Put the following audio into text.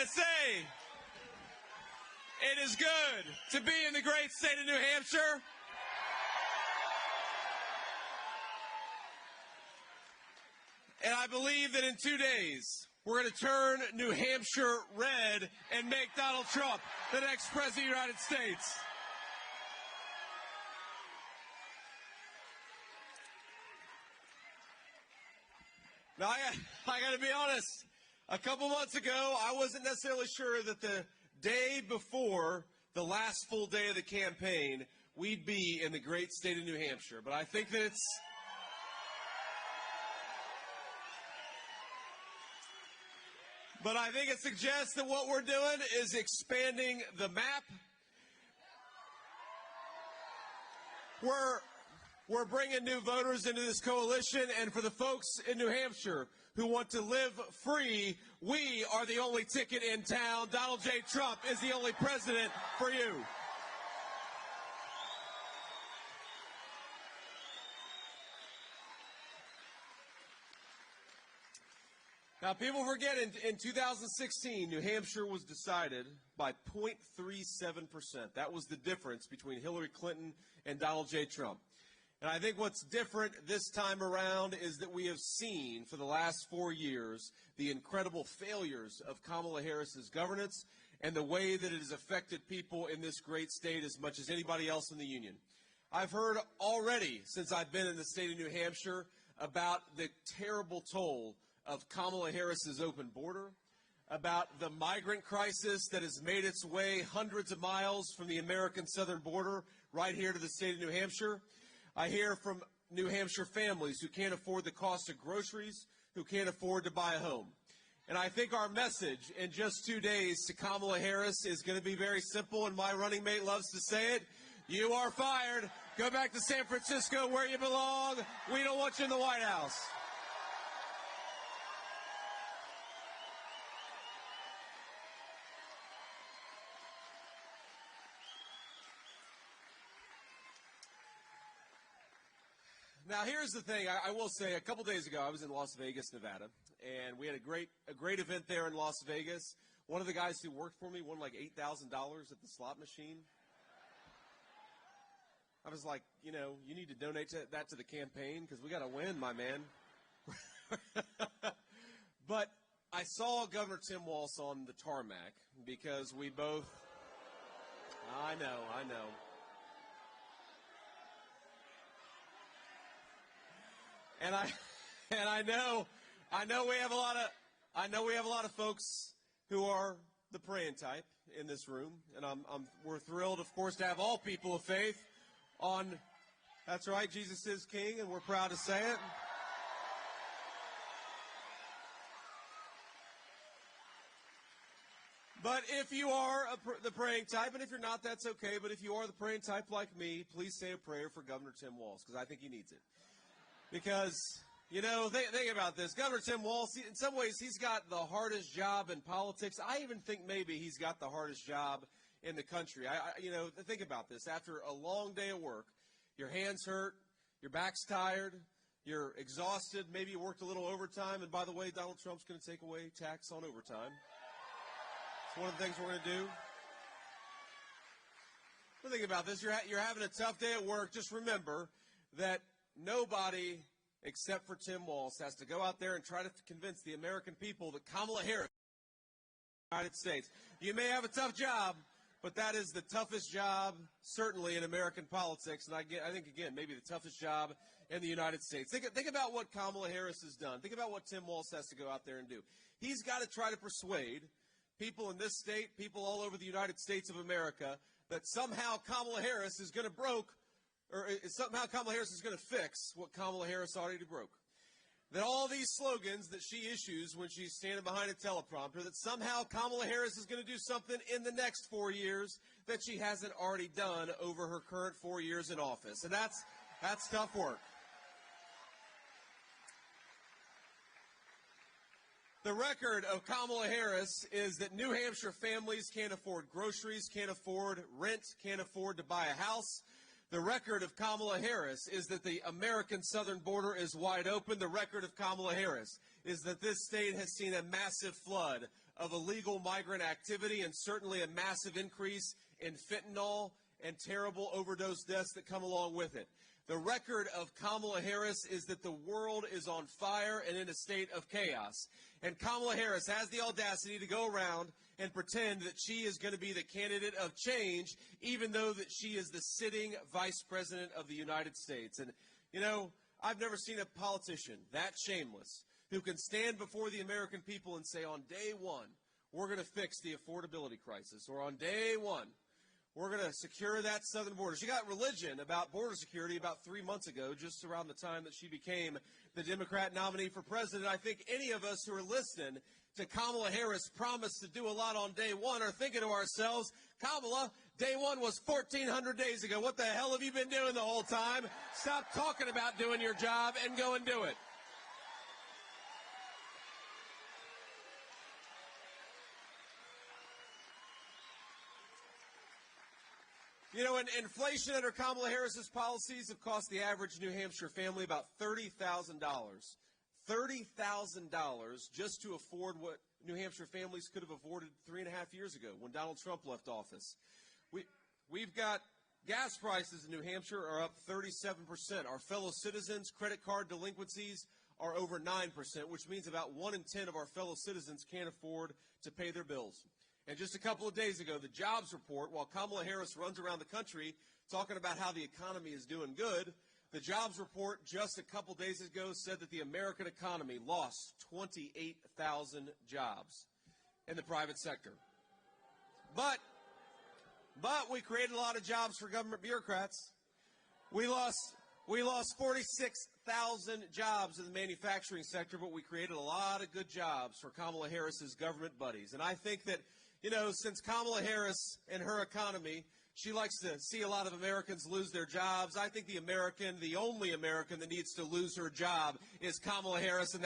to say, it is good to be in the great state of New Hampshire. And I believe that in 2 days, we're going to turn New Hampshire red and make Donald Trump the next president of the United States. Now, I got to be honest. A couple months ago, I wasn't necessarily sure that the day before the last full day of the campaign, we'd be in the great state of New Hampshire. But I think that it suggests that what we're doing is expanding the map. We're bringing new voters into this coalition, and for the folks in New Hampshire who want to live free, we are the only ticket in town. Donald J. Trump is the only president for you. Now, people forget in 2016, New Hampshire was decided by 0.37%. That was the difference between Hillary Clinton and Donald J. Trump. And I think what's different this time around is that we have seen for the last 4 years the incredible failures of Kamala Harris's governance and the way that it has affected people in this great state as much as anybody else in the union. I've heard already, since I've been in the state of New Hampshire, about the terrible toll of Kamala Harris's open border, about the migrant crisis that has made its way hundreds of miles from the American southern border right here to the state of New Hampshire. I hear from New Hampshire families who can't afford the cost of groceries, who can't afford to buy a home. And I think our message in just 2 days to Kamala Harris is going to be very simple, and my running mate loves to say it. You are fired. Go back to San Francisco where you belong. We don't want you in the White House. Now, here's the thing. I will say, a couple days ago, I was in Las Vegas, Nevada, and we had a great event there in Las Vegas. One of the guys who worked for me won like $8,000 at the slot machine. I was like, you need to donate that to the campaign because we got to win, my man. But I saw Governor Tim Walz on the tarmac because we both – I know. And I know we have a lot of folks who are the praying type in this room, and we're thrilled, of course, to have all people of faith on. That's right, Jesus is King, and we're proud to say it. But if you are the praying type, and if you're not, that's okay. But if you are the praying type like me, please say a prayer for Governor Tim Walz, because I think he needs it. Because, think about this. Governor Tim Walz, in some ways, he's got the hardest job in politics. I even think maybe he's got the hardest job in the country. Think about this. After a long day of work, your hands hurt, your back's tired, you're exhausted, maybe you worked a little overtime. And by the way, Donald Trump's going to take away tax on overtime. It's one of the things we're going to do. But think about this. You're having a tough day at work. Just remember that nobody except for Tim Walz has to go out there and try to convince the American people that Kamala Harris is the United States. You may have a tough job, but that is the toughest job, certainly in American politics, and I think, again, maybe the toughest job in the United States. Think about what Kamala Harris has done. Think about what Tim Walz has to go out there and do. He's got to try to persuade people in this state, people all over the United States of America, that somehow Kamala Harris is going to fix what Kamala Harris already broke. That all these slogans that she issues when she's standing behind a teleprompter, that somehow Kamala Harris is going to do something in the next 4 years that she hasn't already done over her current 4 years in office. And that's tough work. The record of Kamala Harris is that New Hampshire families can't afford groceries, can't afford rent, can't afford to buy a house. The record of Kamala Harris is that the American southern border is wide open. The record of Kamala Harris is that this state has seen a massive flood of illegal migrant activity and certainly a massive increase in fentanyl and terrible overdose deaths that come along with it. The record of Kamala Harris is that the world is on fire and in a state of chaos. And Kamala Harris has the audacity to go around and pretend that she is going to be the candidate of change, even though that she is the sitting vice president of the United States. And, you know, I've never seen a politician that shameless who can stand before the American people and say on day one, we're going to fix the affordability crisis, or on day one, we're going to secure that southern border. She got religion about border security about 3 months ago, just around the time that she became the Democrat nominee for president. I think any of us who are listening to Kamala Harris promise to do a lot on day one are thinking to ourselves, Kamala, day one was 1,400 days ago. What the hell have you been doing the whole time? Stop talking about doing your job and go and do it. You know, inflation under Kamala Harris's policies have cost the average New Hampshire family about $30,000. $30,000 just to afford what New Hampshire families could have afforded 3.5 years ago when Donald Trump left office. We've got gas prices in New Hampshire are up 37%. Our fellow citizens' credit card delinquencies are over 9%, which means about 1 in 10 of our fellow citizens can't afford to pay their bills. And just a couple of days ago, the jobs report, while Kamala Harris runs around the country talking about how the economy is doing good, the jobs report just a couple days ago said that the American economy lost 28,000 jobs in the private sector. But we created a lot of jobs for government bureaucrats. We lost 46,000 jobs in the manufacturing sector, but we created a lot of good jobs for Kamala Harris's government buddies. And I think that, you know, since Kamala Harris and her economy, she likes to see a lot of Americans lose their jobs. I think the only American that needs to lose her job is Kamala Harris. And